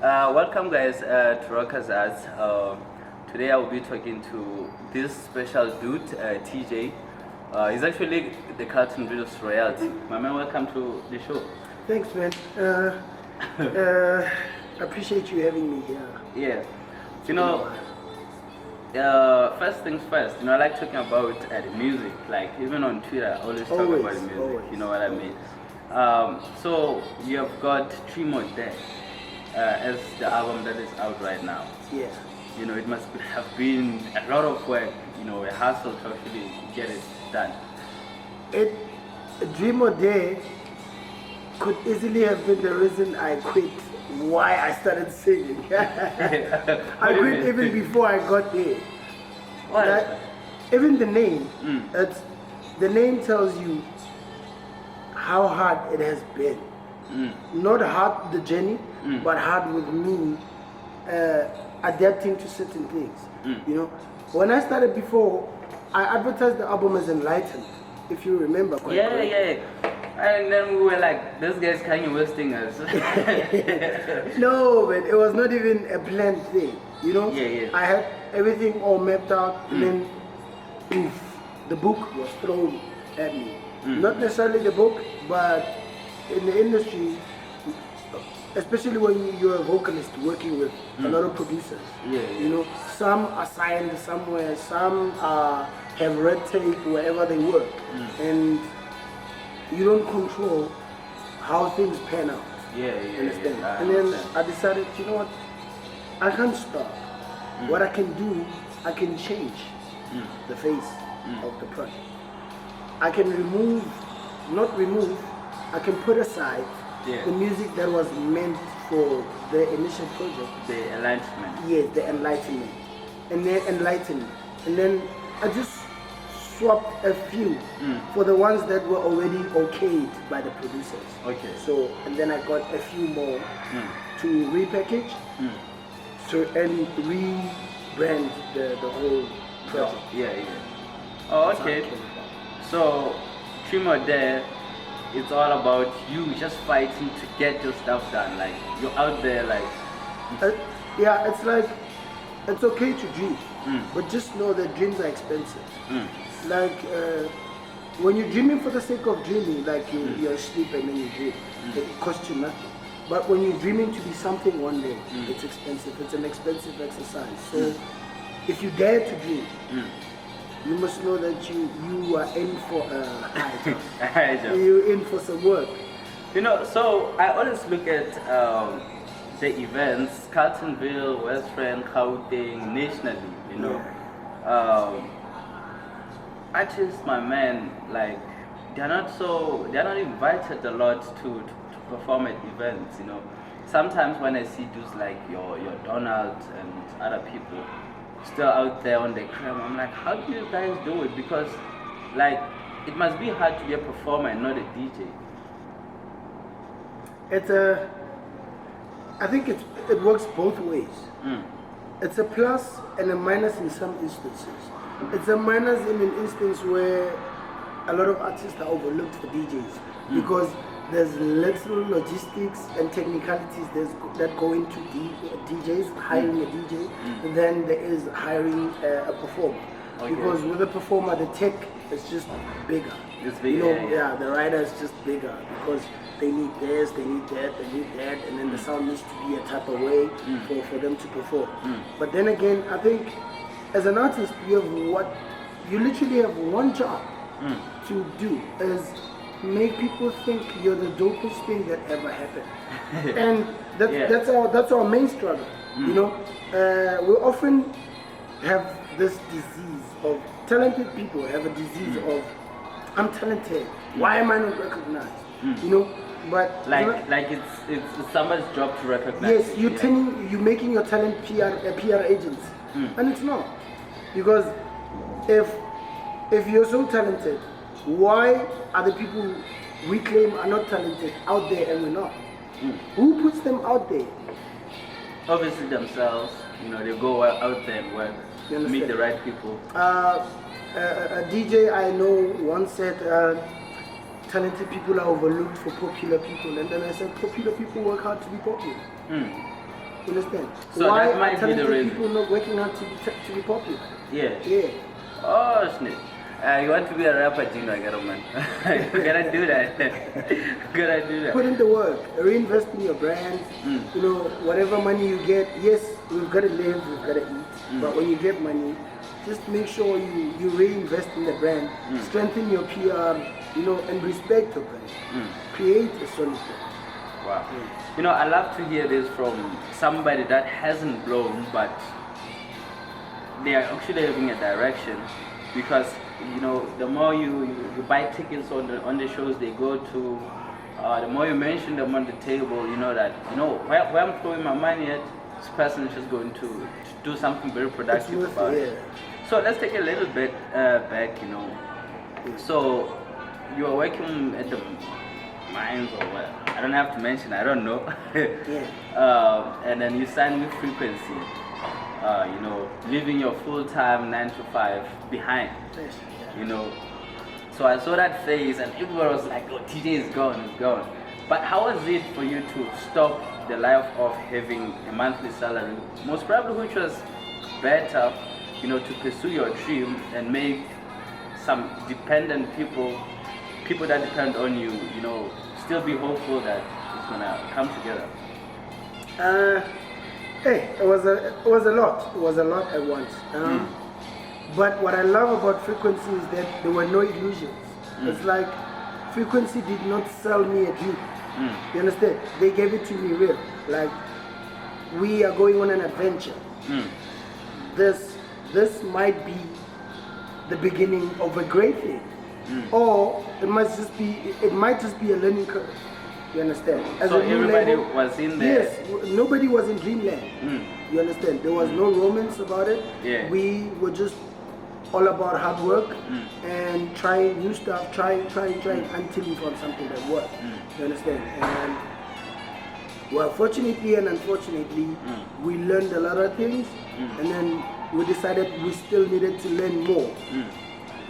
Welcome guys to Rockers Arts. Today I will be talking to this special dude, TJ. He's actually the Carltonville's royalty. My man, welcome to the show. Thanks, man. Appreciate you having me here. Yeah. You know, first things first, I like talking about the music. Like, even on Twitter, I always talk about the music. Always. You know what I mean? So, you have got Three More Day as the album that is out right now. Yeah. It must have been a lot of work, a hustle to actually get it done. A Dream or Day could easily have been the reason I quit, why I started singing. I quit even before I got there. What? Even the name, the name tells you how hard it has been. Not hard the journey, but hard with me adapting to certain things. When I started before, I advertised the album as Enlightened, if you remember correctly. Yeah. And then we were like, this guy's kind of wasting us. No, man, it was not even a planned thing. Yeah. I had everything all mapped out, and then poof, the book was thrown at me. Not necessarily the book, but in the industry, especially when you're a vocalist working with a lot of producers. Some are signed somewhere, some have red tape wherever they work, and you don't control how things pan out. Understand? Yeah, and then I decided, you know what, I can't stop. What I can do, I can change the face of the project. I can I can put aside the music that was meant for the initial project. The enlightenment. Yes, the enlightenment. And then enlightenment. And then I just swapped a few for the ones that were already okayed by the producers. Okay. So, and then I got a few more to repackage and rebrand the whole project. Yeah. Oh, okay. So, Three More Day, it's all about you just fighting to get your stuff done. Like, you're out there, like. It's like, it's okay to dream, but just know that dreams are expensive. Like, when you're dreaming for the sake of dreaming, like you're asleep and then you dream, it costs you nothing. But when you're dreaming to be something one day, it's expensive. It's an expensive exercise. So, if you dare to dream, you must know that you are in for a high job. You're in for some work. So I always look at the events, Carltonville, West Rand, Gauteng, nationally, artists, my man, like, they're not invited a lot to perform at events, Sometimes when I see dudes like your Donald and other people still out there on the gram, I'm like, how do you guys do it? Because, like, it must be hard to be a performer and not a DJ. I think it works both ways. It's a plus and a minus in some instances. It's a minus in an instance where a lot of artists are overlooked for DJs because there's little logistics and technicalities that go into DJs, hiring a DJ, and then there is hiring a performer. Okay. Because with a performer, the tech is just bigger. It's bigger. The rider is just bigger because they need this, they need that, and then the sound needs to be a type of way for them to perform. But then again, I think as an artist, you literally have one job to do, is make people think you're the dopest thing that ever happened. And that's our main struggle. We often have this disease of talented people have a disease of, I'm talented, why am I not recognized? But like it's somebody's job to recognize. Yes, you're making your talent PR agents, and it's not, because if you're so talented, why are the people we claim are not talented out there and we're not? Who puts them out there? Obviously themselves. They go out there and work, meet the right people. A DJ I know once said, talented people are overlooked for popular people, and then I said popular people work hard to be popular. You understand? So Why that might are be the talented reason. people not working hard to be popular? Yeah. Yeah. Oh, snap. You want to be a rapper, Gino, I gotta man. You gotta do that. You gotta do that. Put in the work, reinvest in your brand. You know, whatever money you get, yes, we've got to live, we've got to eat. But when you get money, just make sure you reinvest in the brand, strengthen your PR, you know, and respect your brand. Create a solid brand. Wow. You know, I love to hear this from somebody that hasn't blown, but they are actually having a direction, because you know, the more you buy tickets on the shows they go to, the more you mention them on the table, you know that, you know, where I'm throwing my money at, this person is just going to do something very productive about it. So let's take a little bit back, you know. So you are working at the mines or what? I don't have to mention, I don't know. And then you signed with Frequency. You know, leaving your full-time 9 to 5 behind. You know, so I saw that phase and everyone was like, oh, TJ is gone, he's gone. But how was it for you to stop the life of having a monthly salary, most probably which was better, you know, to pursue your dream and make some dependent people that depend on you, you know, still be hopeful that it's gonna come together? Hey, it was a lot. It was a lot at once. But what I love about Frequency is that there were no illusions. It's like Frequency did not sell me a dream. You understand? They gave it to me real. Like, we are going on an adventure. This might be the beginning of a great thing, or it might just be a learning curve. You understand? As so a new everybody label, was in there. yes, nobody was in dreamland. You understand? There was no romance about it. Yeah. We were just all about hard work and trying new stuff, trying until we found something that worked. You understand? And well, fortunately and unfortunately, we learned a lot of things, and then we decided we still needed to learn more.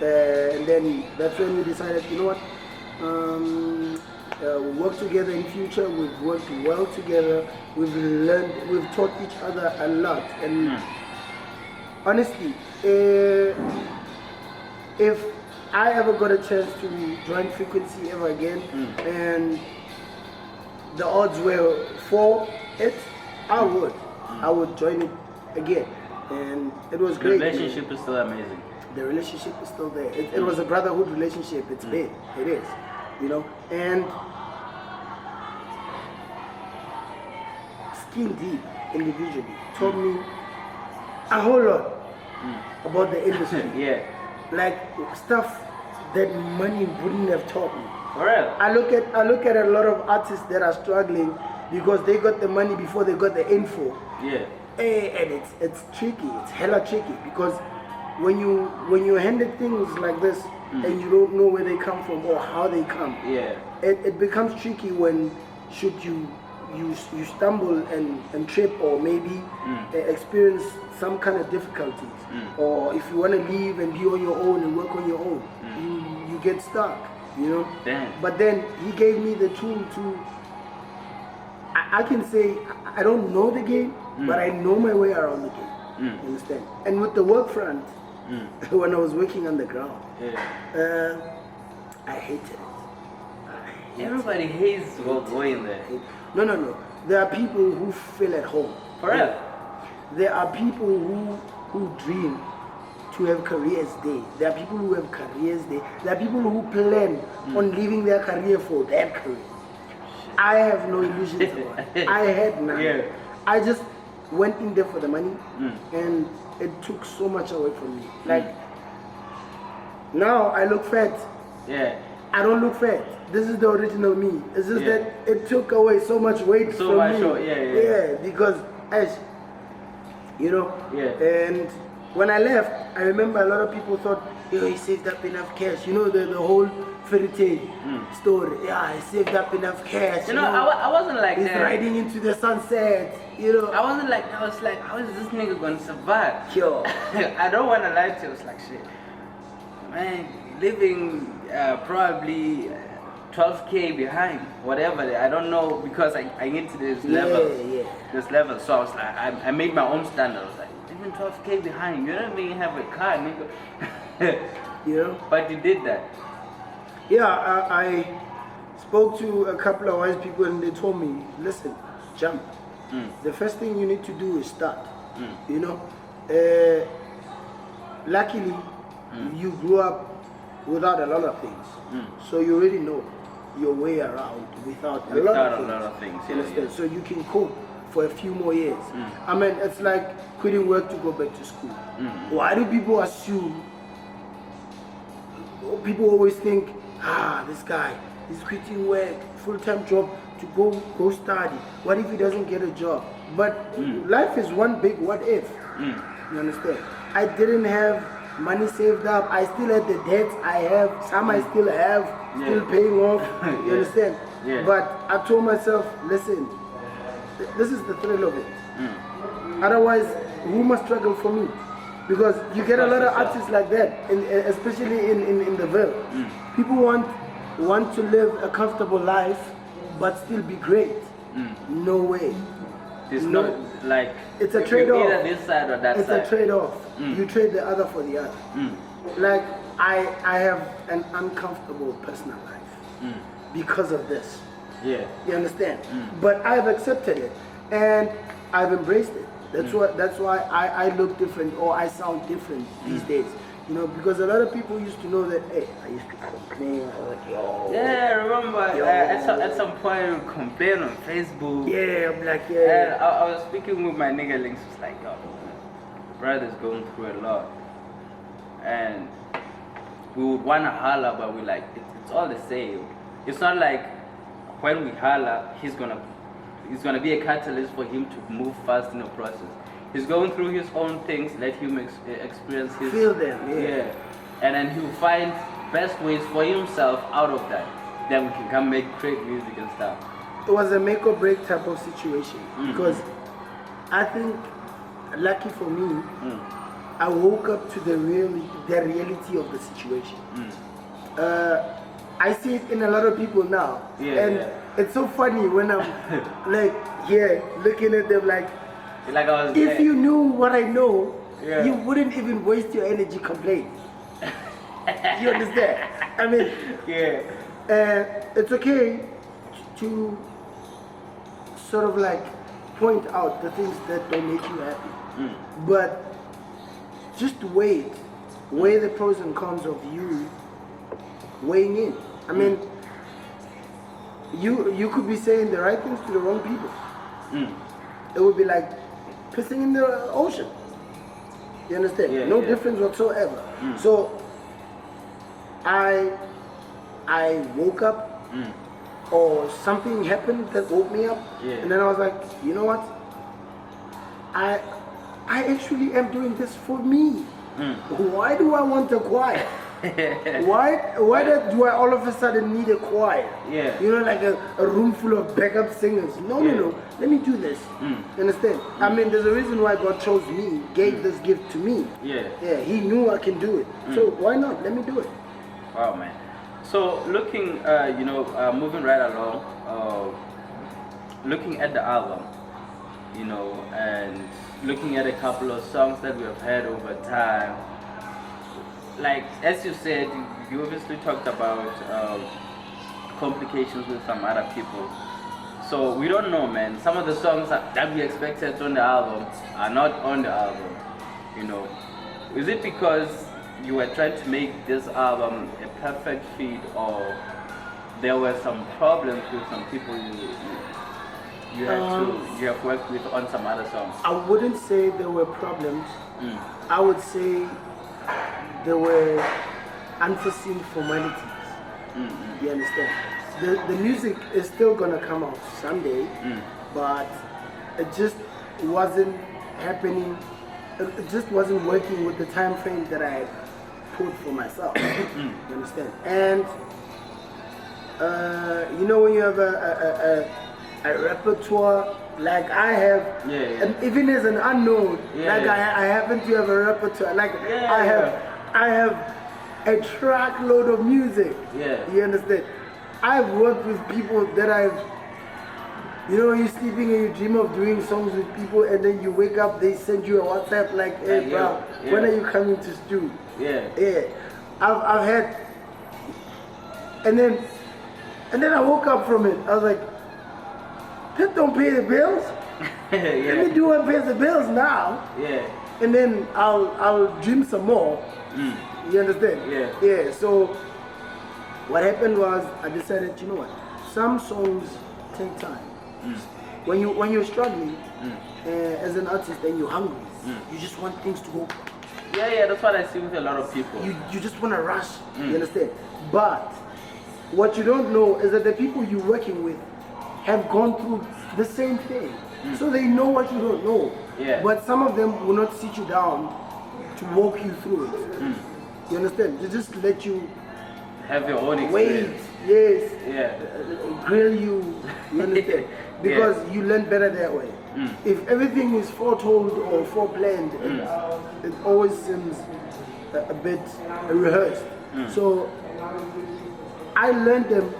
And then that's when we decided, you know what? We'll work together in future. We've worked well together. We've learned, we've taught each other a lot. And honestly, if I ever got a chance to join Frequency ever again, and the odds were for it, I would join it again. And it was The great. relationship is still amazing. The relationship is still there. It was a brotherhood relationship. It's big. It is, you know. And Skin Deep individually taught me a whole lot about the industry. Yeah. Like stuff that money wouldn't have taught me. For real. I look at a lot of artists that are struggling because they got the money before they got the info. Yeah. And it's tricky. It's hella tricky because when you're handed things like this and you don't know where they come from or how they come, Yeah. it becomes tricky when should you stumble and trip or maybe experience some kind of difficulties, or if you want to leave and be on your own and work on your own, you get stuck, you know. Damn. But then he gave me the tool to, I can say I don't know the game, but I know my way around the game. You understand? And with the work front, when I was working on the ground, I hated it. Everybody hates going there. No. There are people who feel at home. For real. There are people who dream to have careers there. There are people who have careers there. There are people who plan on leaving their career for that career. I have no illusions about it. I had none. Yeah. I just went in there for the money, and it took so much away from me. Like, now I look fat. Yeah. I don't look fat. This is the original me. It's just that it took away so much weight from me. Yeah, because as you know. Yeah. And when I left, I remember a lot of people thought, yo, he saved up enough cash. You know the whole fairy tale story. Yeah, he saved up enough cash. You know, I wasn't like he's that. riding into the sunset. You know. I wasn't like that. I was like, how is this nigga gonna survive? Yo. I don't want to lie to you. I was like, shit, man, living probably 12K behind, whatever. I don't know because I get to this level. This level. So I was like, I made my own standard. I was like, even 12K behind. You don't even have a car, nigga. You know? But you did that. Yeah, I spoke to a couple of wise people and they told me, listen, jump. The first thing you need to do is start. You know? Luckily, you grew up without a lot of things. So you already know your way around without a lot of things. You understand? So you can cope for a few more years. I mean, it's like quitting work to go back to school. Why do people assume? People always think, this guy is quitting work, full-time job to go study. What if he doesn't get a job? But life is one big what if. You understand? I didn't have money saved up. I still had the debts I have. Some I still have, still paying off. You understand? But I told myself, listen, this is the thrill of it. Otherwise, who must struggle for me? Because you get a lot of artists like that, especially in the Ville. People want to live a comfortable life, but still be great. No way. It's not like it's a trade-off. Either this side or that side. It's a trade-off. You trade the other for the other. Like I have an uncomfortable personal life because of this. You understand? But I've accepted it and I've embraced it. That's why I look different or I sound different these days. You know, because a lot of people used to know that, hey, I used to complain. I was like, yo. Yeah, I remember at some point you complain on Facebook. Yeah, I'm like, yeah. And I was speaking with my nigga links, was like, yo, brother's going through a lot. And we would want to holler, but we like, it's all the same. It's not like when we holler, he's gonna be a catalyst for him to move fast in the process. He's going through his own things, let him experience his... Feel them, And then he'll find best ways for himself out of that. Then we can come make great music and stuff. It was a make or break type of situation. Because I think, lucky for me, I woke up to the reality of the situation. I see it in a lot of people now. It's so funny when I'm like here looking at them like if you knew what I know, you wouldn't even waste your energy complaining. You understand? I mean, it's okay to sort of like point out the things that don't make you happy, but just weigh the pros and cons of you weighing in. I mean, you could be saying the right things to the wrong people. It would be like pissing in the ocean. You understand? No difference whatsoever. So I woke up or something happened that woke me up, and then I was like, you know what? I actually am doing this for me. Why do I want a choir? Why do I all of a sudden need a choir? You know, like a room full of backup singers. No. Let me do this. You understand? I mean, there's a reason why God chose me, gave this gift to me. He knew I can do it. So why not? Let me do it. Wow, man. So looking, moving right along, looking at the album, and looking at a couple of songs that we have heard over time. Like, as you said, you obviously talked about complications with some other people. So we don't know, man. Some of the songs that we expected on the album are not on the album. Is it because you were trying to make this album a perfect fit, or there were some problems with some people you have worked with on some other songs? I wouldn't say there were problems. I would say there were unforeseen formalities. You understand? The music is still gonna come out someday, but it just wasn't happening. It just wasn't working with the time frame that I had put for myself. You understand? And when you have a repertoire like I have, and even as an unknown, I happen to have a repertoire. Like I have a truckload of music. You understand? I've worked with people that you know, you're sleeping and you dream of doing songs with people, and then you wake up, they send you a WhatsApp like, hey, bro, when are you coming to studio? Yeah. I've had, and then I woke up from it. I was like, that don't pay the bills. Let me do what pays the bills now. And then I'll dream some more. You understand? Yeah. So what happened was I decided, you know what? Some songs take time. When you're struggling as an artist and you're hungry, you just want things to go. Yeah, that's what I see with a lot of people. You just want to rush. You understand? But what you don't know is that the people you're working with have gone through the same thing. So they know what you don't know. But some of them will not sit you down to walk you through it. You understand? They just let you have your own experience. Wait, grill you. You understand? Because you learn better that way. If everything is foretold or foreplanned, it always seems a bit rehearsed. So I learned them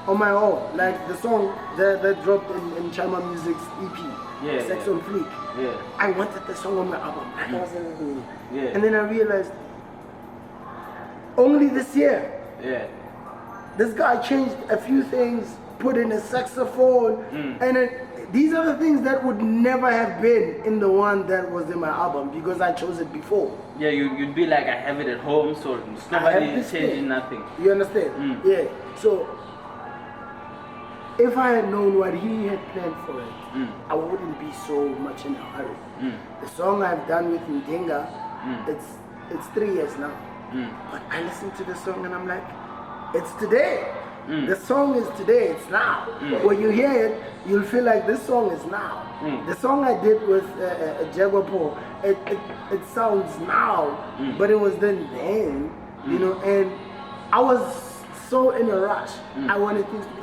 on my own, like the song that dropped in Chama Music's EP, Sex on Fleek. I wanted the song on my album. And then I realized, only this year, this guy changed a few things, put in a saxophone, and these are the things that would never have been in the one that was in my album because I chose it before. Yeah, you'd be like, I have it at home, so it's nobody changing nothing. You understand? Yeah. So if I had known what he had planned for it, I wouldn't be so much in a hurry. The song I've done with Ndinga, it's 3 years now. But I listen to the song and I'm like, it's today. The song is today, it's now. When you hear it, you'll feel like this song is now. The song I did with Jaguar Paul, it sounds now, but it was then, you know, and I was so in a rush. I wanted things to be,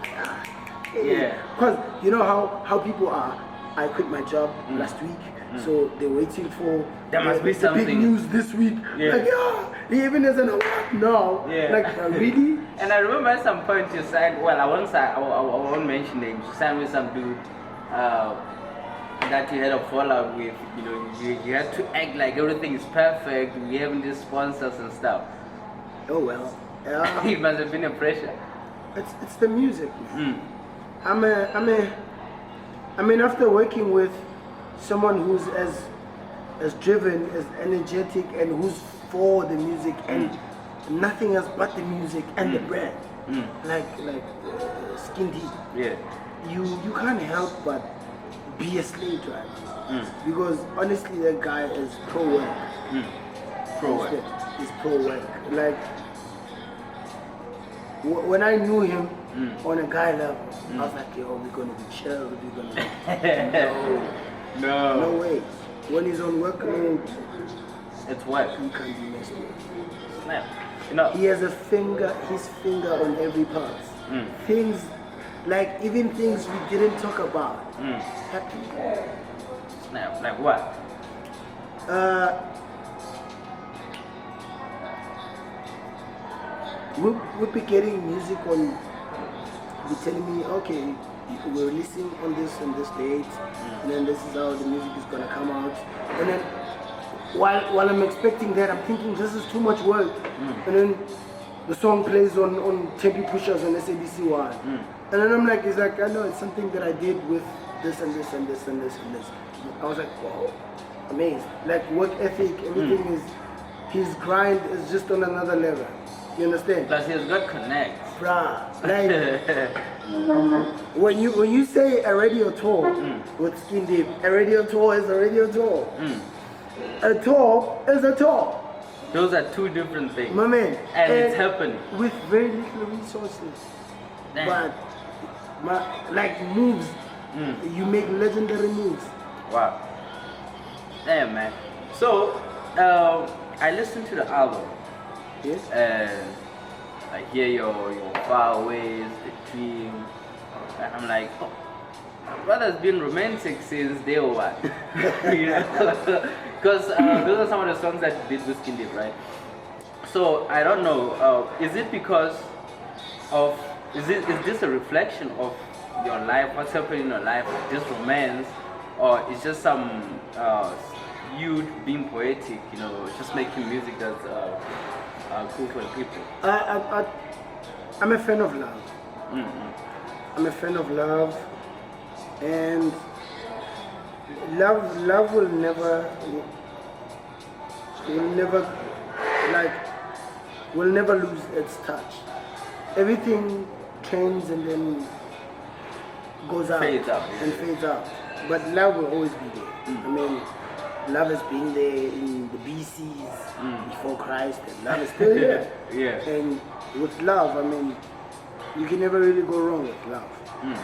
because you know how people are. I quit my job last week, so they're waiting for there must be the big news this week. Like, he even has an award now. Like, really? And I remember at some point you signed, well, I won't mention names, you signed with some dude that you had a fallout with. You know, you had to act like everything is perfect, we having these sponsors and stuff. Oh well. It must have been a pressure. It's the music. I mean, after working with someone who's as driven, as energetic, and who's for the music and nothing else but the music and the brand, like Skin Deep. You can't help but be a slave driver because honestly, that guy is pro work. He's pro work. Like when I knew him on a guy level, I was like, yo, we're gonna be chill. We're gonna no way. When he's on work mode, it's work. He can't be messed with. Snap. You know, he has his finger on every part. Things like even things we didn't talk about happen. Snap. Like what? We'll be getting music on. Be telling me, okay, we're releasing on this and this date, and then this is how the music is gonna come out. And then while I'm expecting that, I'm thinking this is too much work. And then the song plays on Tempe Pushers on SABC1. And then I'm like, it's like, I know it's something that I did with this and this and this and this and this. I was like, wow, amazed. Like work ethic, everything is, his grind is just on another level. You understand? Plus he's got connects. Bruh, like when you say a radio tour with Skin Deep, a radio tour is a radio tour. A tour is a tour. Those are two different things. My man. And it's happening. With very little resources. But like moves. You make legendary moves. Wow. Damn, man. So I listened to the album. Yes. And I hear your far ways, the dream, and I'm like, oh, my brother's been romantic since day one. You know, because those are some of the songs that did with Skin Deep, right? So I don't know, is it because of is this a reflection of your life? What's happening in your life? This romance, or it's just some you being poetic? You know, just making music that's cool for the people. I'm a fan of love. Mm-hmm. I'm a fan of love, and love will never like will never lose its touch. Everything changes and then goes out Fades out, and yeah. fades out, but love will always be there. I mean, love has been there in the BCs before Christ, and love is still here. Yeah. And with love, I mean, you can never really go wrong with love.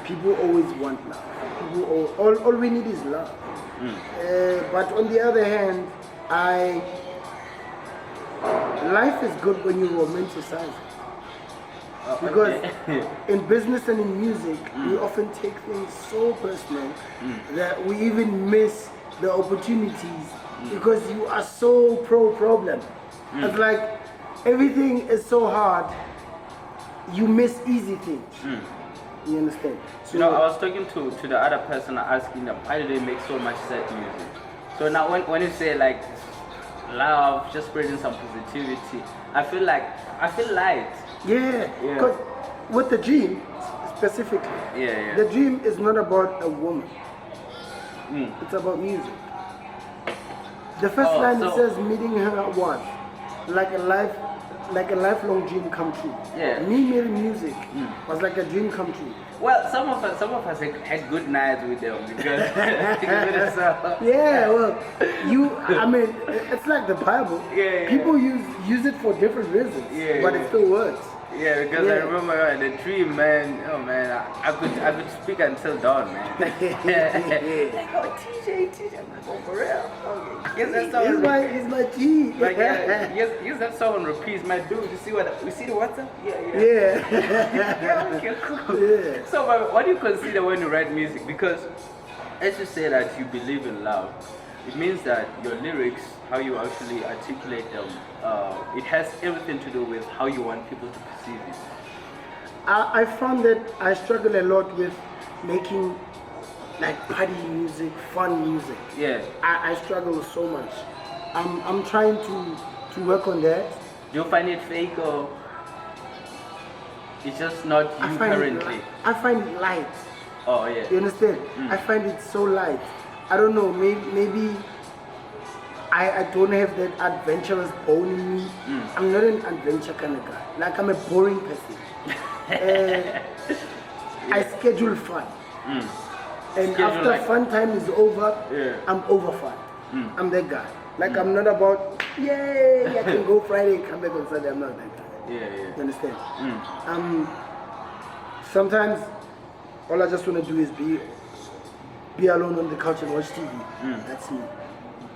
People always want love. All we need is love. But on the other hand, life is good when you romanticize it. Because Okay. in business and in music, we often take things so personal that we even miss the opportunities because you are so pro-problem. It's like everything is so hard, you miss easy things. You understand? So, You know, I was talking to the other person asking them why do they make so much sad music. So now when you say like love, just spreading some positivity, I feel light. yeah, Yeah. because with the dream specifically, Yeah, the dream is not about a woman. Mm. It's about music. The first Oh, line it so- says meeting her was like a lifelong dream come true. Yeah. Me meeting music was like a dream come true. Well, some of us had good nights with them because because of the song. Yeah, well, I mean, it's like the Bible. Yeah. People use it for different reasons, Yeah, but yeah. it still works. Yeah, because I Yeah. remember the dream, man. Oh man, I could speak until dawn, man. Like, oh TJ, I'm like, oh for real? Okay. Yes, that song. He's my G. Like, yes, that song on repeat. My dude, you see the WhatsApp? Yeah. Yeah. Yeah, okay, cool. Yeah. So, what do you consider when you write music? Because, as you say that you believe in love, it means that your lyrics, how you actually articulate them, it has everything to do with how you want people to perceive it. I found that I struggle a lot with making like party music, fun music. Yeah. I struggle so much. I'm trying to work on that. Do you find it fake or it's just not you currently? I find it light. Oh yeah. You understand? I find it so light. I don't know, maybe I don't have that adventurous bone in me. I'm not an adventure kind of guy. Like I'm a boring person. I schedule fun. And Schedule after like- fun time is over, Yeah. I'm over fun. I'm that guy. Like I'm not about, yay, I can go Friday, come back on Sunday. I'm not that guy. Yeah. You understand? Sometimes all I just want to do is be alone on the couch and watch TV. That's me.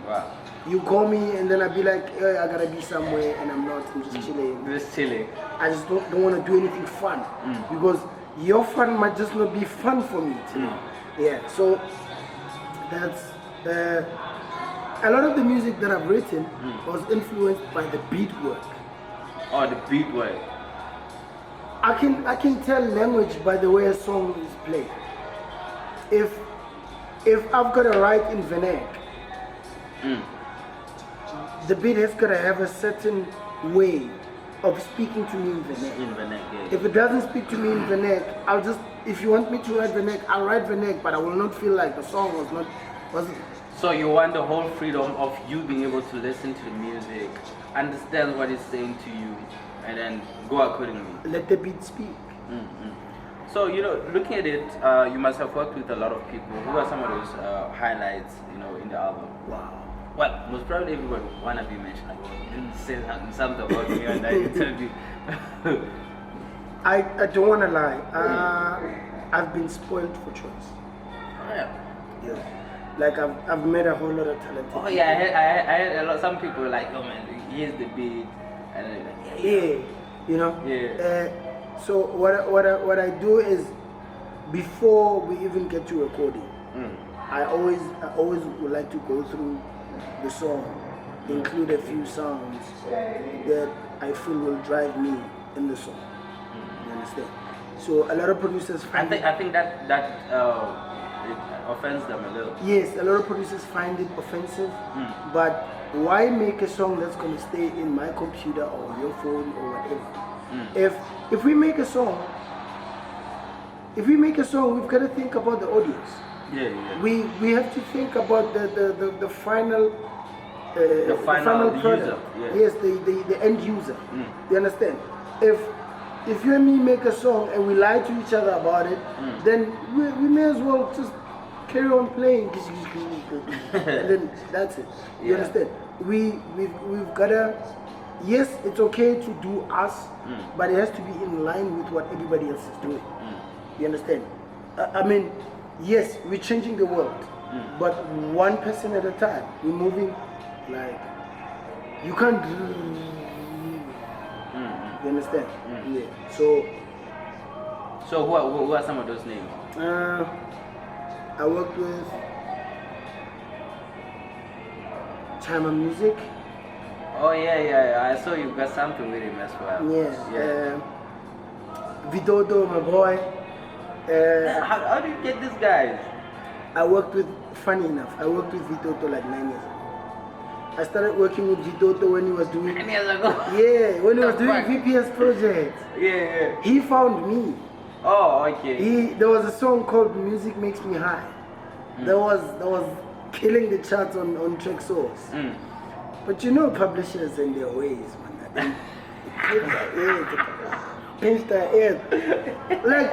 Wow. You call me and then I'll be like, hey, I gotta be somewhere and I'm not. I'm just chilling. Just chilling. I just don't want to do anything fun because your fun might just not be fun for me today. Yeah. So that's a lot of the music that I've written was influenced by the beat work. Oh, the beat work. I can tell language by the way a song is played. If I've got to write in Vernac, the beat has got to have a certain way of speaking to me in Vernac. In Vernac, yeah. If it doesn't speak to me in Vernac, if you want me to write Vernac, I'll write Vernac, but I will not feel like the song wasn't. So you want the whole freedom of you being able to listen to the music, understand what it's saying to you, and then go accordingly. Let the beat speak. So, looking at it, you must have worked with a lot of people. Who are some of those highlights, in the album? Wow. Well, most probably everybody wanna be mentioned. Like, you didn't say something about me on that interview. I don't want to lie. I've been spoiled for choice. Oh, yeah. Yeah. Like I've met a whole lot of talented. Oh yeah, I had a lot. Some people were like, oh man, here's the beat, and then like, Yeah. You know. Yeah. So what I do is before we even get to recording, I always would like to go through the song, include a few sounds that I feel will drive me in the song. You understand? So a lot of producers find I think that it offends them a little. yes, a lot of producers find it offensive. Mm. But why make a song that's gonna stay in my computer or your phone or whatever? If we make a song, we've got to think about the audience. Yeah, yeah. We have to think about the final The final product. user, yeah. Yes, the end user. You understand? If you and me make a song and we lie to each other about it, then we may as well just carry on playing. And then that's it. You Yeah. understand? We've gotta. Yes, it's okay to do us, but it has to be in line with what everybody else is doing. You understand? I mean, yes, we're changing the world, but one person at a time. We're moving like you can't. You understand? Yeah. So who are some of those names? I worked with Chama Music. Oh yeah. I saw you got something with him as well. Yeah. Vidodo, my boy. How do you get these guys? I worked with, funny enough, I worked with Vidodo like 9 years ago. I started working with Vidodo when he was doing, 9 years ago. yeah, when he was The doing fuck? VPS projects. Yeah. He found me. Oh, okay. There was a song called Music Makes Me High. That was killing the charts on Track Source. But you know publishers and their ways, man. Pinch their ears. Like,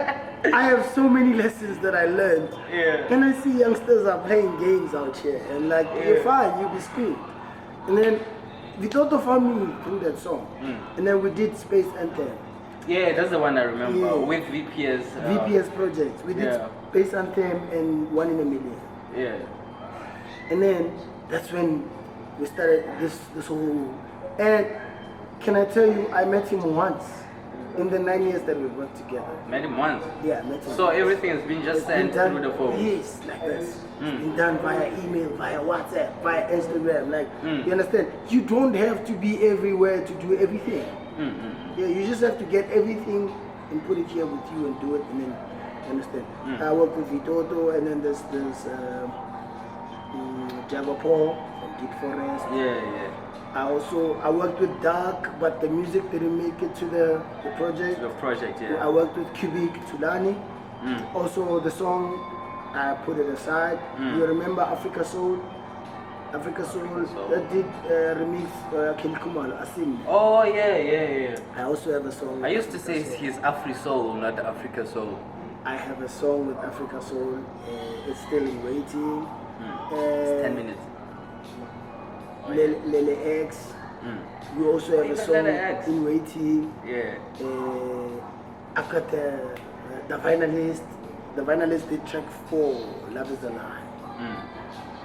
I have so many lessons that I learned. Yeah. And I see youngsters are playing games out here. And like, you're fine, you'll be screwed. And then Vitoto found me through that song. And then we did Space Anthem. Yeah, that's the one I remember. Yeah. With VPS. VPS projects. We did yeah. Space Anthem and One in a Million. Yeah. And then that's when we started this whole. And can I tell you, I met him once in the 9 years that we worked together. Met him once. Yeah, I met him. So everything has been just It's been sent done, through the phone. yes, like this. It's been done via email, via WhatsApp, via Instagram. Like, you understand? You don't have to be everywhere to do everything. Yeah, you just have to get everything and put it here with you and do it, and then you understand. I work with Vitoto, and then there's Java Paul from Deep Forest. Yeah. I worked with Dark, but the music didn't make it to the project. The project, yeah. I worked with Cubic Tulani. Also, the song, I put it aside. You remember Africa Soul? Africa Soul, that did remix King Kumal, Asim. Oh, yeah. I also have a song. I used to say he's Afri Soul, not Africa Soul. I have a song with Africa Soul. It's still in waiting. It's 10 minutes. Lele X. We also have a song Lele X. in waiting. Yeah. I've got the Vinalist. The Vinalist did track 4, Love is a Lie.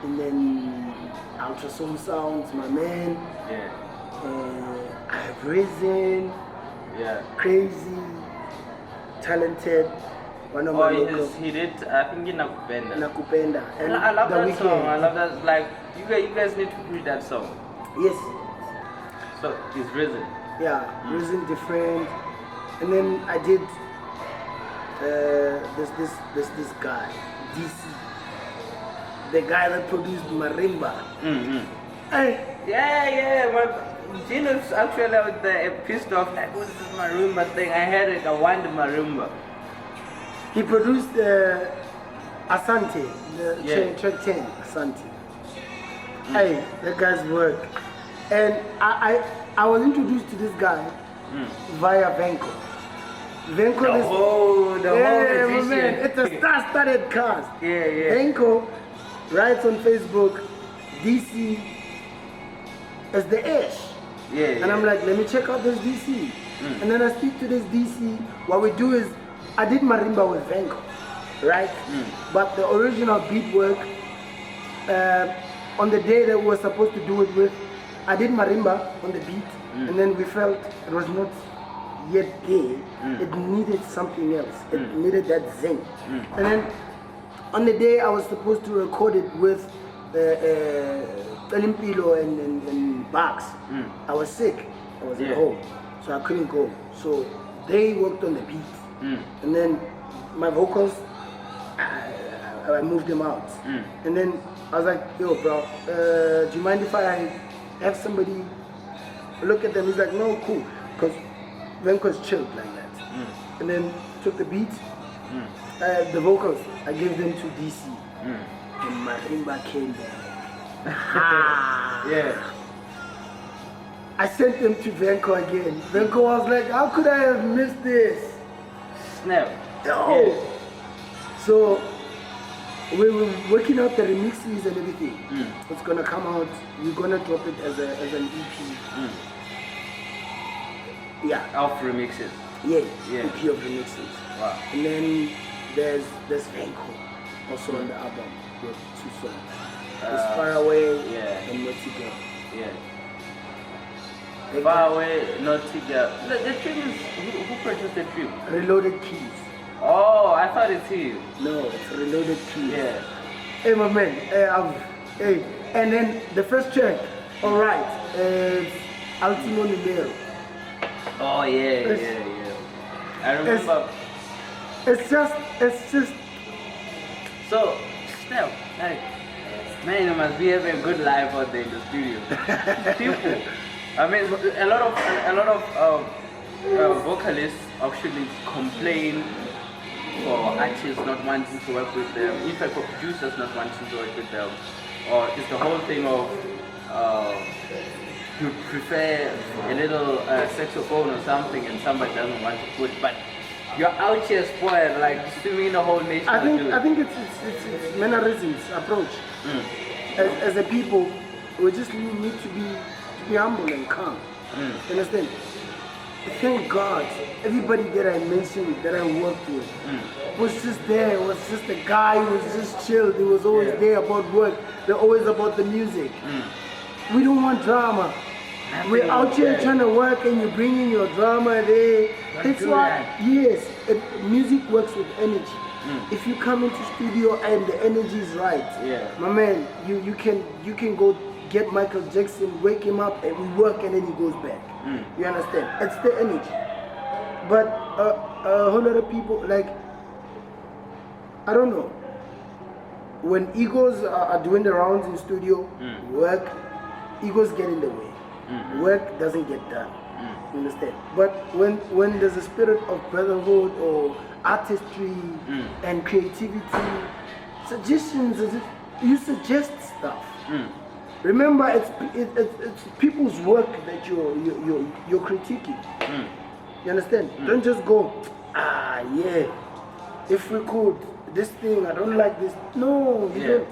And then Ultrasound Sounds, my man. Yeah. I have Risen. Yeah. Crazy. Talented. One of my local. He did, I think, in Nakupenda. Nakupenda. And I love The that Weeknd. song. I love that. Like, you guys need to read that song. Yes. So, it's Risen. Yeah, Risen different. And then I did this guy, DC. The guy that produced Marimba. Hey, Yeah. Gino's actually out there pissed off, like, what's this marimba thing? I heard it, I want the marimba. he produced Asante, Yeah. track 10, Asante. Hey, that guy's work. And I was introduced to this guy via Venko. Venko The is whole my musician. man, it's a star-studded cast. Yeah. Venko writes on Facebook, DC is the ish. Yeah. And I'm like, let me check out this DC. And then I speak to this DC. What we do is, I did marimba with Venko, right? But the original beat work, on the day that we were supposed to do it with, I did marimba on the beat, and then we felt it was not yet there. It needed something else. It needed that zing. And then on the day I was supposed to record it with Elimpilo and Bax, I was sick. I was at home, so I couldn't go. So they worked on the beat, And then my vocals, I moved them out. And then I was like, yo, bro, do you mind if I have somebody look at them? He's like, no, cool. Because Venko's chilled like that. And then took the beat, the vocals, I gave them to DC. And Marimba came back. Yeah. I sent them to Venko again. Venko was like, how could I have missed this? Snap. No. Yeah. So we were working out the remixes and everything. It's gonna come out. We're gonna drop it as an EP. Yeah. Of remixes. Yeah. Yeah. EP of remixes. Wow. And then there's Venko also on the album with 2 songs. It's Far Away and Naughty Girl. Yeah. Far Away, Naughty Girl. The trim is who produced the trim? Reloaded Keys. Oh, I thought it's him. No, it's Reloaded Keys. Yeah. Hey, my man. Hey. And then the first track, alright, it's Ultimo Numero. Oh yeah. I remember. It's just. So, Snap, like, man, you must be having a good life out there in the studio. People, I mean, a lot of vocalists actually complain for artists not wanting to work with them, in fact for producers not wanting to work with them, or it's the whole thing of you prefer a little saxophone or something and somebody doesn't want to put, but you're out here spoiled, like swimming in the whole nation. I think it's mannerisms approach. As a people, we just need to be humble and calm. You understand? Thank God, everybody that I mentioned, that I worked with, was just there. Was just a guy who was just chilled. He was always there about work. They're always about the music. We don't want drama. We're out here trying to work, and you're bringing your drama there. That's why, yes, music works with energy. If you come into studio and the energy is right, my man, you can go get Michael Jackson, wake him up, and we work, and then he goes back. You understand? It's the energy. But a whole lot of people, like, I don't know, when egos are doing the rounds in studio, work, egos get in the way. Work doesn't get done. You understand? But when there's a spirit of brotherhood or artistry and creativity, suggestions, you suggest stuff. Remember, it's people's work that you're critiquing. You understand? Don't just go, yeah, if we could, this thing, I don't like this. No, you don't.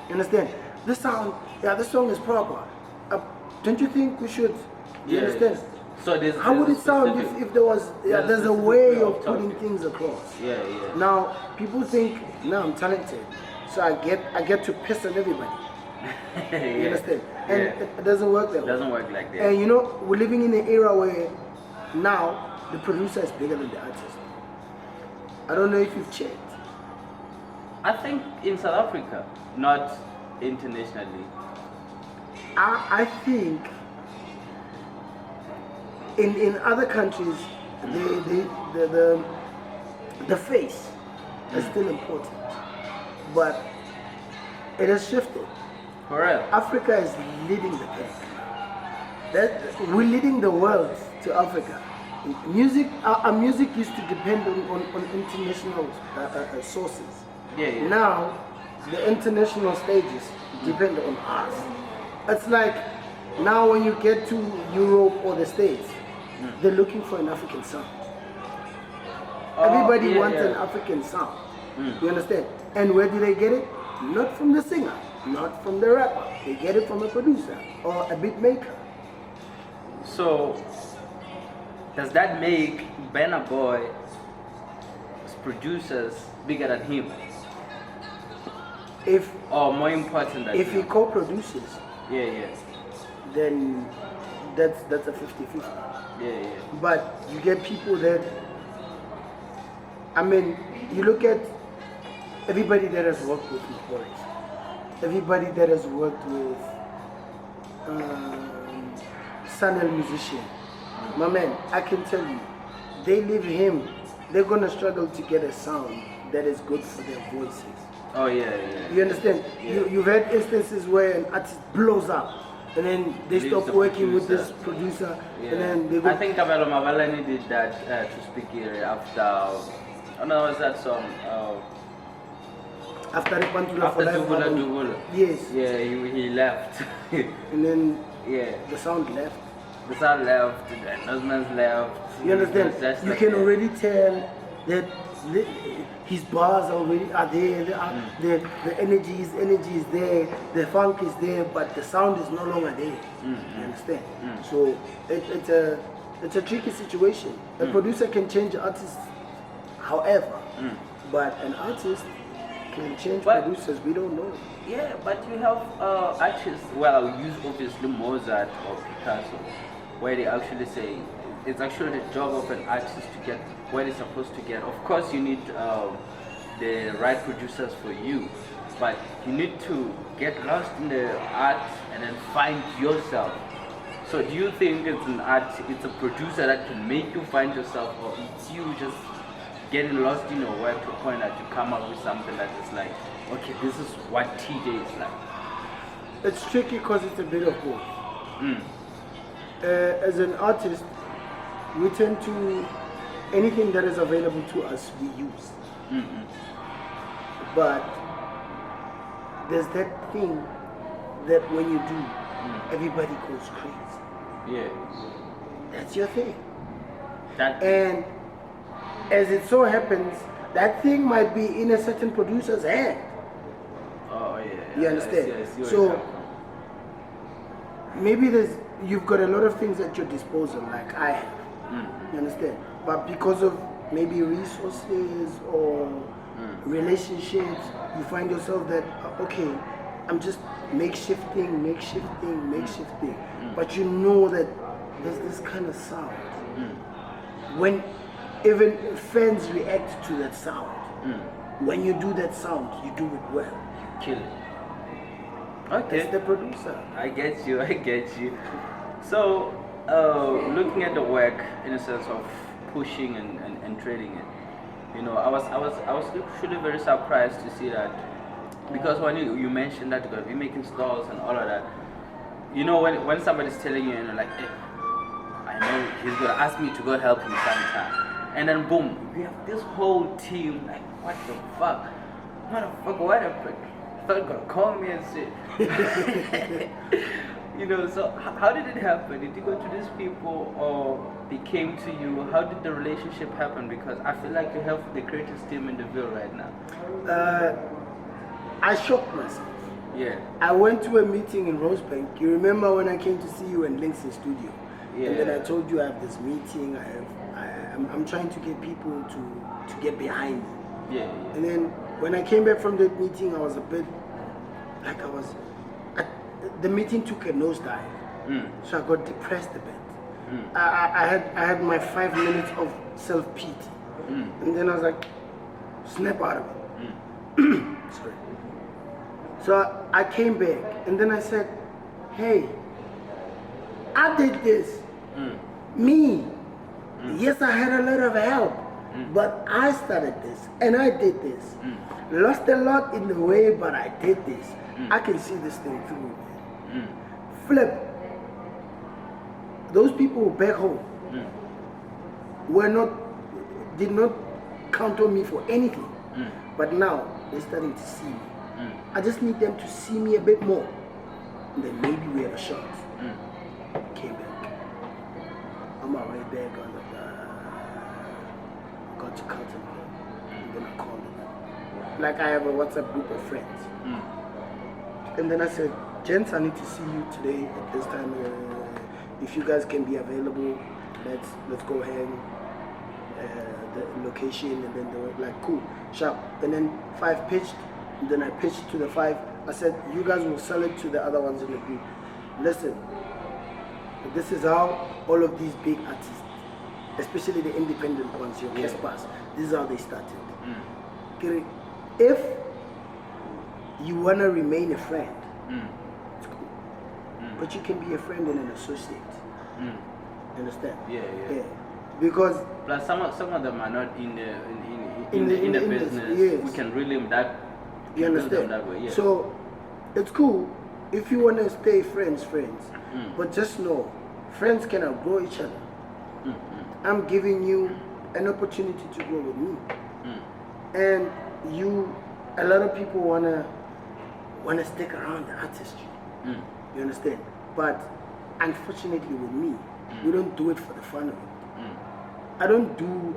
You understand? This sound, this song is proper. Don't you think we should? You understand? So how would it sound if there was, there's a way of putting things across? Now, people think, no, I'm talented, so I get to piss on everybody. You understand? And it doesn't work that way. It doesn't work like that. And you know, we're living in an era where now the producer is bigger than the artist. I don't know if you've checked. I think in South Africa, not internationally. I think in other countries, the face is still important, but it has shifted. For real? Africa is leading the pack. We're leading the world to Africa. Music, our music used to depend on international sources. Now, the international stages depend on us. It's like now when you get to Europe or the States, they're looking for an African sound. Everybody wants an African sound. You understand? And where do they get it? Not from the singer, not from the rapper. They get it from a producer or a beat maker. So, does that make Burna Boy's producers bigger than him? Or more important than him? If he co-produces, then that's a 50-50. But you get people that, I mean, you look at everybody that has worked with Boris, everybody that has worked with Sanel musician. My man, I can tell you, they leave him they're gonna struggle to get a sound that is good for their voices. Oh yeah. You understand? Yeah. You've had instances where an artist blows up and then they Leaves stop the working with producer. this producer Yeah. and then they go. I think Kabelo Mabalani did that to Speak Here after. Oh no, what's that song? After the Pantula After for Life Dugula album. Dugula. Yes. Yeah, he left. And then Yeah. the sound left. The sound left, the announcements left. You understand? It was just You like can that. already tell that his bars already are there. The energy is there. The funk is there, but the sound is no longer there. You understand? So it's a tricky situation. A producer can change artists, however, but an artist can change But- producers. We don't know. Yeah, but you have artists, well, I'll use obviously Mozart or Picasso, where they actually say it's actually the job of an artist to get what it's supposed to get. Of course, you need the right producers for you, but you need to get lost in the art and then find yourself. So do you think it's it's a producer that can make you find yourself, or it's you just getting lost in your work to a point that you come up with something that is like, okay, this is what TJ is like. It's tricky because it's a bit of both. As an artist, we tend to, anything that is available to us, we use. But there's that thing that when you do, everybody goes crazy. Yeah. That's your thing. That And as it so happens, that thing might be in a certain producer's hand. oh yeah. You understand? I see where So- you come from. Maybe you've got a lot of things at your disposal, like I have. You understand? But because of maybe resources or relationships, you find yourself that okay, I'm just makeshifting. But you know that there's this kind of sound. When even fans react to that sound. When you do that sound, you do it well. Kill it. That's Okay. the producer. I get you. So, looking at the work in a sense of pushing and trading it, you know, I was actually very surprised to see that, because when you mentioned that you're gonna be making stalls and all of that, you know, when somebody's telling you, like, hey, I know he's gonna ask me to go help him sometime, and then boom, we have this whole team, like, what the fuck, motherfucker, what happened? Thought gonna call me and say, you know. So how did it happen? Did you go to these people or they came to you? How did the relationship happen? Because I feel like you have the greatest team in the Ville right now. I shocked myself. Yeah. I went to a meeting in Rosebank. You remember when I came to see you in Links in studio? Yeah. And then I told you I have this meeting. I'm trying to get people to get behind me. Yeah. And then when I came back from that meeting, I was a bit like the meeting took a nosedive. So I got depressed a bit. I had my 5 minutes of self-pity. And then I was like, snap out of it. Sorry. So I came back and then I said, hey, I did this. Me. Yes, I had a lot of help, but I started this and I did this. Lost a lot in the way, but I did this. I can see this thing through. Flip. Those people back home did not count on me for anything. But now they're starting to see me. I just need them to see me a bit more. And then maybe we have a shot. Came back. On my way back, I was like, got to Carlton. And then I called them. Like I have a WhatsApp group of friends. And then I said, gents, I need to see you today at this time. If you guys can be available, let's go ahead. The location, and then they were like, cool, sharp. And then 5 pitched, and then I pitched to the 5. I said, you guys will sell it to the other ones in the group. Listen, this is how all of these big artists, especially the independent ones, your Caspas, this is how they started. If you want to remain a friend, it's cool. But you can be a friend and an associate. Understand? Yeah. because Plus, some of them are not in the In the industry, business. yes. We can reel them that. you can reel them understand. that way, yeah. So it's cool if you want to stay friends, but just know friends can outgrow each other. I'm giving you an opportunity to grow with me, and a lot of people wanna stick around the artistry. You understand? But unfortunately, with me, we don't do it for the fun of it. I don't do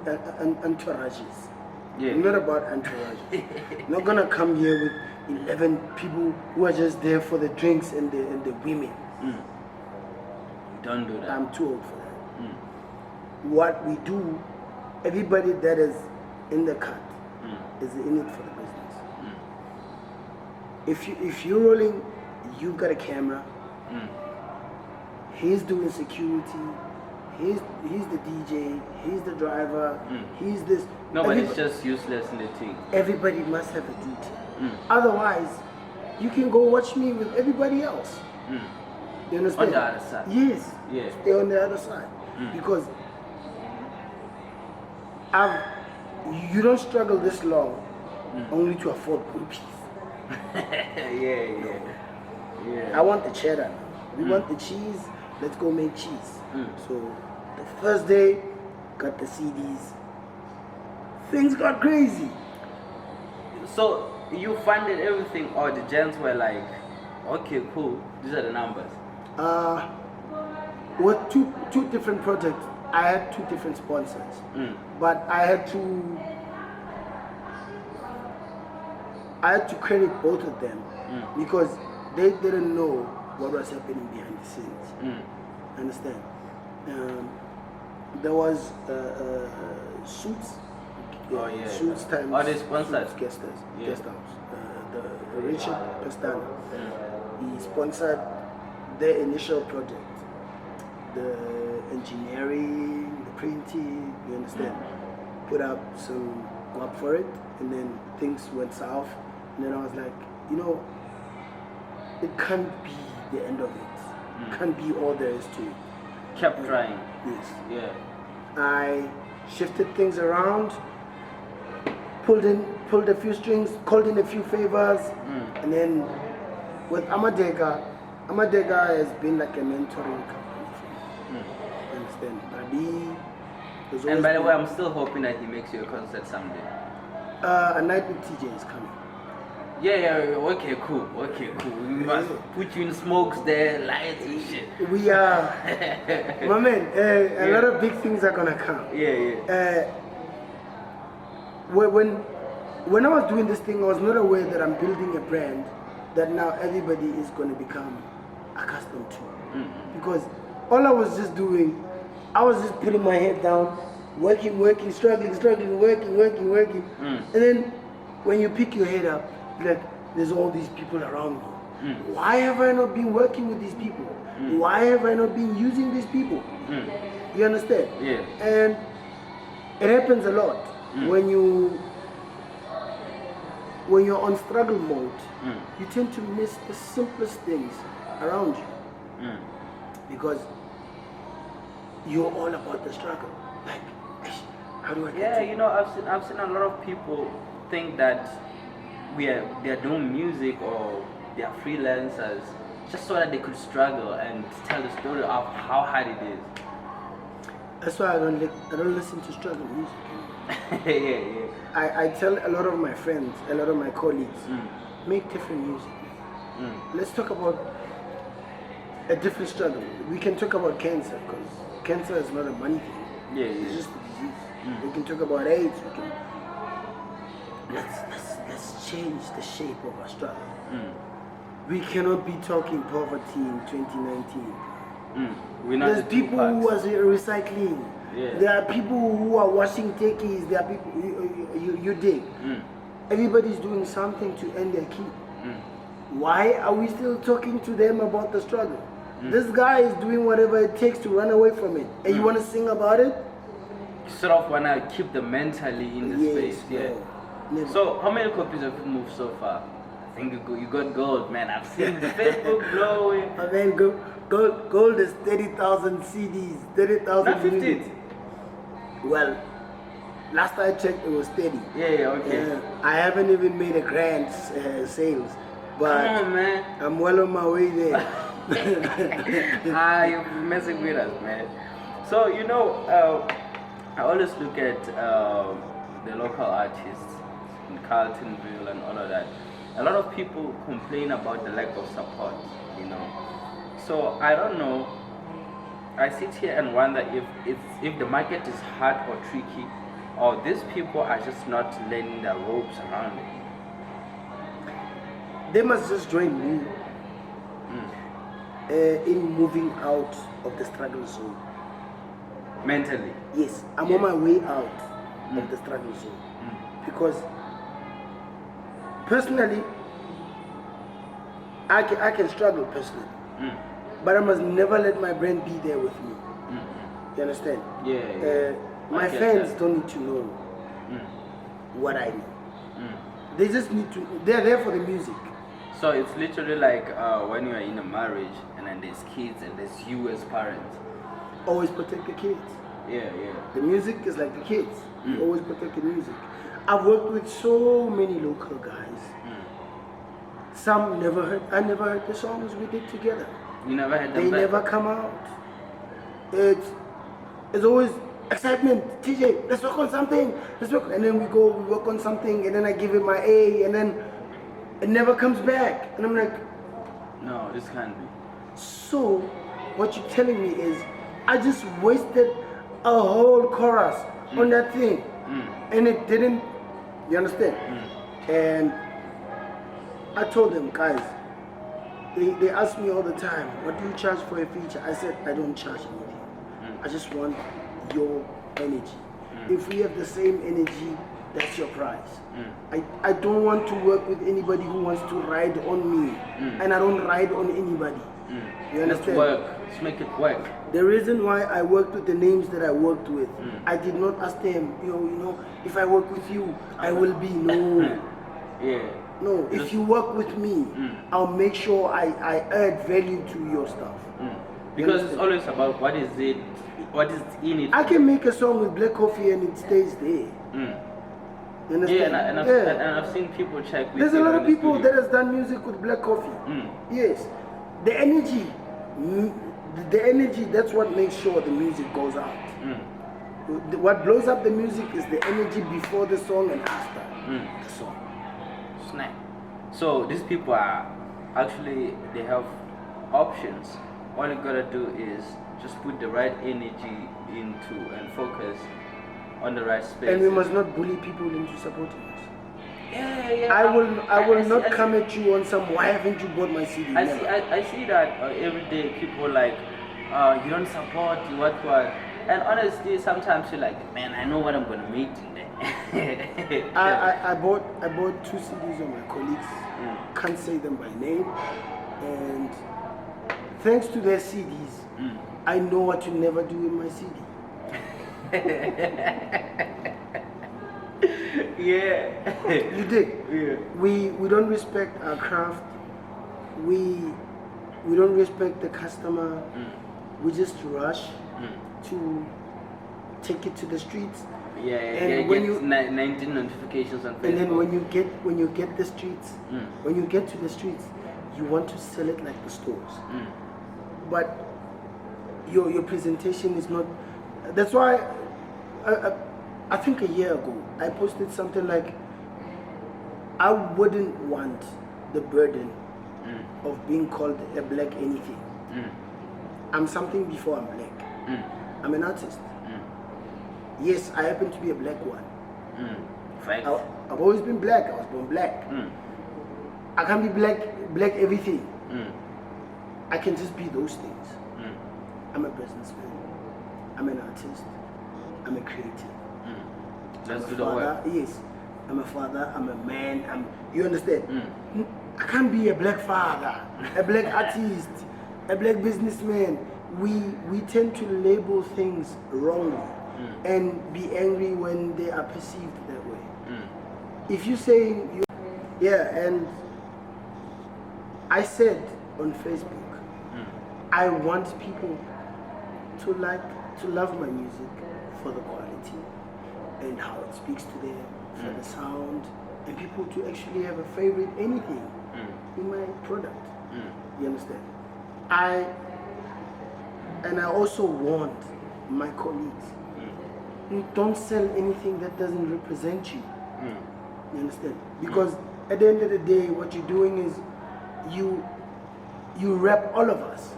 entourages. Yeah. I'm not about entourages. I'm not gonna come here with 11 people who are just there for the drinks and the women. Don't do that. I'm too old for that. What we do, everybody that is in the cut is in it for the business. If you're rolling, you've got a camera. He's doing security. He's the DJ. He's the driver. He's this. No, but it's just useless in the thing. Everybody must have a duty. Otherwise, you can go watch me with everybody else. You understand? On the other side. Yes. Yeah. Stay on the other side. Because you don't struggle this long only to afford groupies. Yeah. I want the cheddar now. We want the cheese. Let's go make cheese. So the first day, got the CDs. Things got crazy. So you funded everything, or the gents were like, okay, cool, these are the numbers. With two different projects, I had two different sponsors, but I had to credit both of them because they didn't know what was happening behind the scenes. Understand? There was Suits. Suits times. Oh, they sponsored. Suits guest house. The Richard Pastana. He sponsored their initial project, the engineering, the printing. You understand? Put up some work for it, and then things went south. And then I was like, it can't be the end of it. Can't be all there is to it. Kept trying. Yes. Yeah. I shifted things around, pulled a few strings, called in a few favors, and then with Amadega has been like a mentoring company for me. You understand? Badi. And by the way, I'm still hoping that he makes you a concert someday. A night with TJ is coming. Yeah, okay, cool. We must put you in smokes there, lights and shit. We are, my man, a lot of big things are gonna come. Yeah. When I was doing this thing, I was not aware that I'm building a brand that now everybody is gonna become accustomed to. Because all I was just doing, I was just putting my head down, working, struggling, working. And then when you pick your head up, like there's all these people around me. Why have I not been working with these people? Why have I not been using these people? You understand? Yeah. And it happens a lot when you're on struggle mode. You tend to miss the simplest things around you because you're all about the struggle. Like, how do I get to I've seen a lot of people think that they're doing music or they're freelancers just so that they could struggle and tell the story of how hard it is. That's why I don't listen to struggle music anymore. Yeah. I tell a lot of my friends, a lot of my colleagues, make different music. Let's talk about a different struggle. We can talk about cancer because cancer is not a money thing. It's just a disease. We can talk about AIDS. Let's change the shape of our struggle. We cannot be talking poverty in 2019. There's people who are recycling. There are people who are washing turkeys. There are people you dig. Everybody's doing something to earn their keep. Why are we still talking to them about the struggle? This guy is doing whatever it takes to run away from it, and you want to sing about it? You sort of want to keep them mentally in the space. Never. So how many copies have you moved so far? I think you got gold, man. I've seen the Facebook blowing. I mean, gold is 30,000 CDs, 30,000 Not 50. units. Well, last I checked, it was steady. Yeah, okay. I haven't even made a grand sales, but Come on, man. I'm well on my way there. You're messing with us, man. So, I always look at the local artists in Carltonville and all of that. A lot of people complain about the lack of support, So, I don't know. I sit here and wonder if the market is hard or tricky, or these people are just not learning the ropes around it. They must just join me in moving out of the struggle zone. Mentally. Yes, I'm on my way out of the struggle zone. Because personally, I can struggle personally. But I must never let my brain be there with me. You understand? Yeah. My fans don't need to know what I need. They just need to, they're there for the music. So it's literally like when you are in a marriage and then there's kids and there's you as parents. Always protect the kids. Yeah. The music is like the kids. You always protect the music. I've worked with so many local guys. Some I never heard the songs we did together. You never had them They back? never come out. It's always excitement. TJ, let's work on something. And then we work on something, and then I give it my A, and then it never comes back. And I'm like, no, this can't be. so what you're telling me is I just wasted a whole chorus on that thing, and it didn't. You understand? And I told them, guys, they ask me all the time, what do you charge for a feature? I said, I don't charge anything. I just want your energy. If we have the same energy, that's your price. I don't want to work with anybody who wants to ride on me, and I don't ride on anybody. You understand? Let's work. Let's make it work. The reason why I worked with the names that I worked with, I did not ask them, if I work with you, I will be. No. Yeah. No, if you work with me, I'll make sure I add value to your stuff. Because it's always about what is in it. I can make a song with black coffee and it stays there. You understand? And I've seen people check with There's a you lot in of the people studio. that has done music with black coffee. Yes. The energy, that's what makes sure the music goes out. What blows up the music is the energy before the song and after the song. Snap. So these people are actually, they have options. All you gotta do is just put the right energy into and focus on the right space. And we must not bully people into supporting us. Yeah. I will not come at you on some, why haven't you bought my CD? I see that every day people like, you don't support, you what. And honestly, sometimes you're like, man, I know what I'm gonna make today. I bought 2 CDs of my colleagues. Can't say them by name. And thanks to their CDs, I know what to never do in my CD. Yeah. You dig? Yeah. We don't respect our craft. We don't respect the customer. We just rush to take it to the streets. And when you 19 notifications on Facebook. And then when you get the streets, when you get to the streets, you want to sell it like the stores. But your presentation is not. That's why I think a year ago I posted something like, I wouldn't want the burden of being called a black anything. I'm something before I'm black. I'm an artist. Yes, I happen to be a black one. I've always been black. I was born black. I can't be black everything. I can just be those things. I'm a businessman. I'm an artist. I'm a creative. Let's I'm do a the father. work. Yes, I'm a father. I'm a man. You understand? I can't be a black father, a black artist, a black businessman. We tend to label things wrongly and be angry when they are perceived that way. If you're saying and I said on Facebook, I want people to love my music for the quality and how it speaks to them, for the sound, and people to actually have a favorite anything in my product. You understand? I also want my colleagues, you don't sell anything that doesn't represent you. You understand? Because at the end of the day, what you're doing is you rap all of us,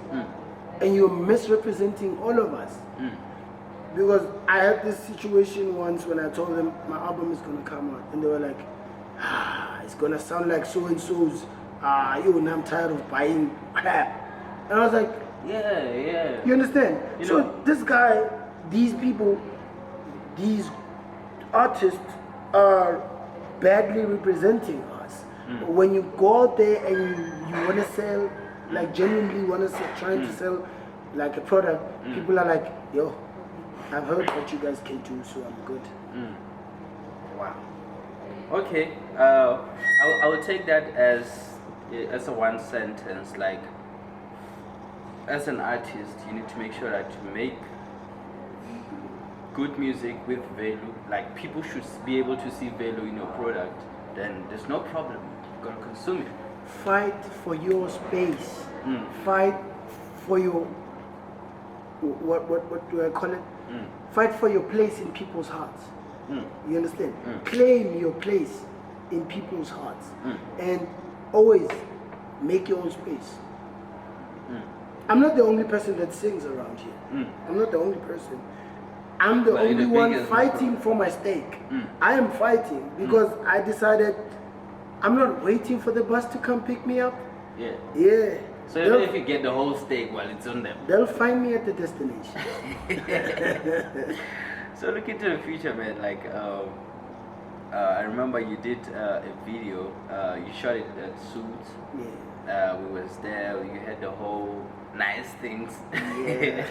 and you're misrepresenting all of us. Because I had this situation once when I told them my album is gonna come out, and they were like, it's gonna sound like so and so's. I'm tired of buying crap. And I was like, yeah. You understand? This guy, these people, these artists are badly representing us. When you go out there and you want to sell, like genuinely want to sell, trying to sell like a product, people are like, yo, I've heard what you guys can do, so I'm good. Wow. Okay. I will take that as a one sentence. Like, as an artist, you need to make sure that you make good music with value. Like, people should be able to see value in your product. Then there's no problem. You gotta consume it. Fight for your space. Fight for your what do I call it? Fight for your place in people's hearts. You understand? Claim your place in people's hearts, and always make your own space. I'm not the only person that sings around here. I'm not the only person. I'm the only one fighting for my stake. I am fighting because I decided I'm not waiting for the bus to come pick me up. Yeah. So even if you get the whole stake, well, it's on them. They'll find me at the destination. So look into the future, man. Like, I remember you did a video. You shot it at Suits. We was there. You had the whole nice things. Yeah.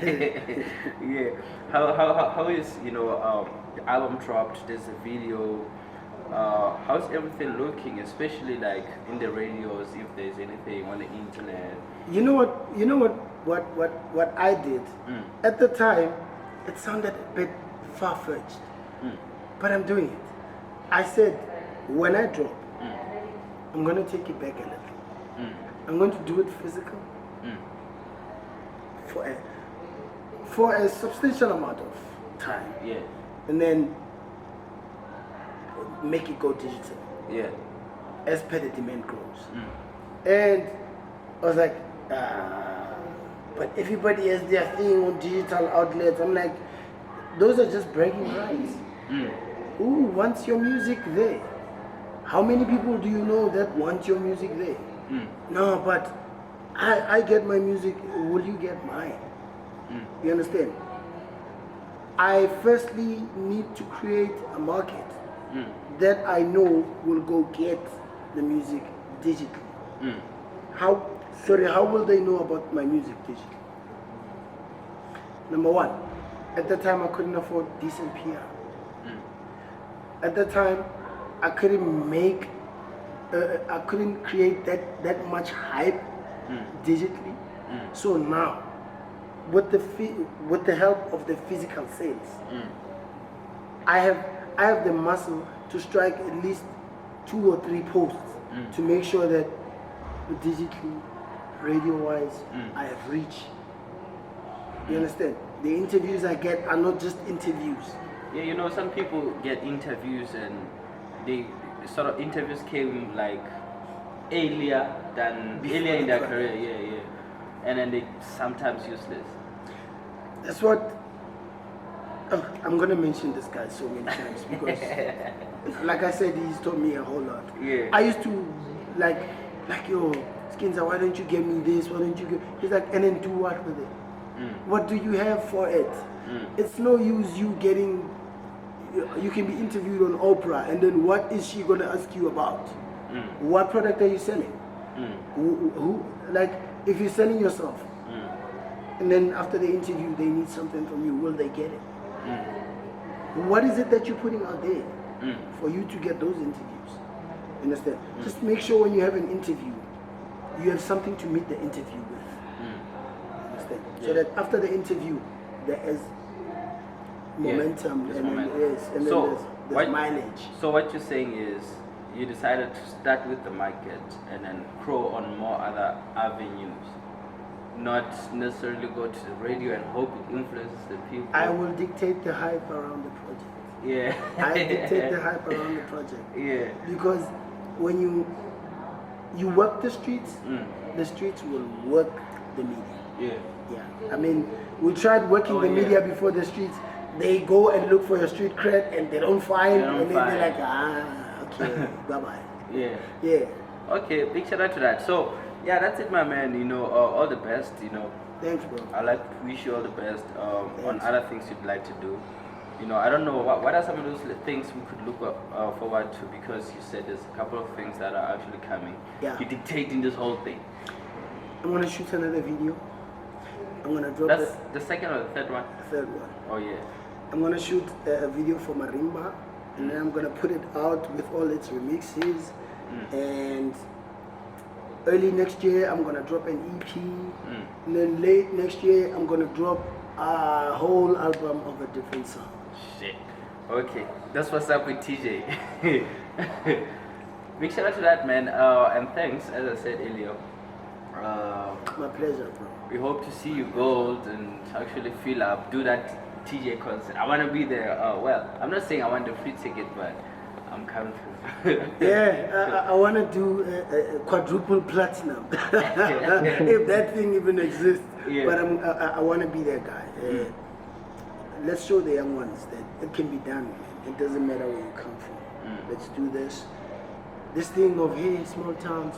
How is the album dropped? There's a video. How's everything looking, especially like in the radios, if there's anything on the internet? You know what I did at the time, it sounded a bit far-fetched, but I'm doing it. I said, when I drop, I'm going to take it back a little. I'm going to do it physical for a substantial amount of time, and then make it go digital, as per the demand grows. And I was like, but everybody has their thing on digital outlets. I'm like, those are just bragging rights. Who wants your music there? How many people do you know that want your music there? No, but I get my music, will you get mine? You understand? I firstly need to create a market that I know will go get the music digitally. How will they know about my music digitally? Number one, at the time I couldn't afford decent PR. At the time I couldn't create that much hype digitally. So now, with the help of the physical sales, I have the muscle to strike at least 2 or 3 posts to make sure that digitally, radio-wise, I have reach. You understand? The interviews I get are not just interviews. Yeah, some people get interviews and they sort of interviews came like earlier in their career, and then they sometimes useless. That's what I'm gonna mention this guy so many times because, like I said, he's taught me a whole lot. I used to like yo, Skinza, why don't you give me this? Why don't you give? He's like, and then do what with it? What do you have for it? It's no use you getting. You can be interviewed on Oprah, and then what is she gonna ask you about? What product are you selling? Who like if you're selling yourself, and then after the interview they need something from you, will they get it? What is it that you're putting out there for you to get those interviews? Understand? Just make sure when you have an interview, you have something to meet the interview with. Understand? So that after the interview, there is momentum, there's and momentum. then, yes, and So, then there's what- mileage. So what you're saying is you decided to start with the market and then grow on more other avenues, not necessarily go to the radio and hope it influences the people. I will dictate the hype around the project. Yeah. I dictate the hype around the project. Yeah. Because when you work the streets will work the media. Yeah. Yeah. I mean, we tried working Oh, the yeah. media before the streets. They go and look for your street cred and they don't find, They don't and then they're find. like, okay, bye bye. Yeah. Yeah. Okay, big shout out to that. So yeah, that's it, my man. You know, all the best. You know, Thanks, bro. I like to wish you all the best on Thanks. other things you'd like to do. You know, I don't know what are some of those things we could look forward to, because you said there's a couple of things that are actually coming. Yeah. You're dictating this whole thing. I'm gonna shoot another video. I'm gonna drop That's the second or the third one. the third one. Oh yeah. I'm gonna shoot a video for Marimba, and then I'm gonna put it out with all its remixes. And early next year, I'm gonna drop an EP. And then late next year, I'm gonna drop a whole album of a different sound. Shit. Okay, that's what's up with TJ. Big shout out to that, man. And thanks, as I said earlier. My pleasure, bro. We hope to see you gold and actually fill up, do that TJ concert. I want to be there. Well, I'm not saying I want the free ticket, but I'm coming through. Yeah, I want to do a quadruple platinum, if that thing even exists. Yeah. But I want to be that guy. Let's show the young ones that it can be done, man. It doesn't matter where you come from. Let's do this. This thing of, hey, small town,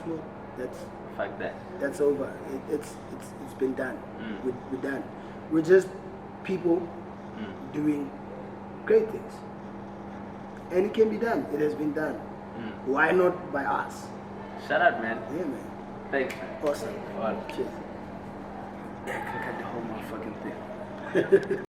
Fuck that. that's over. It's been done. We're done. We're just people doing great things. And it can be done. It has been done. Why not by us? Shout out, man. Yeah, man. Thanks, man. Awesome. Well, Cheers. yeah, I can cut the whole motherfucking thing.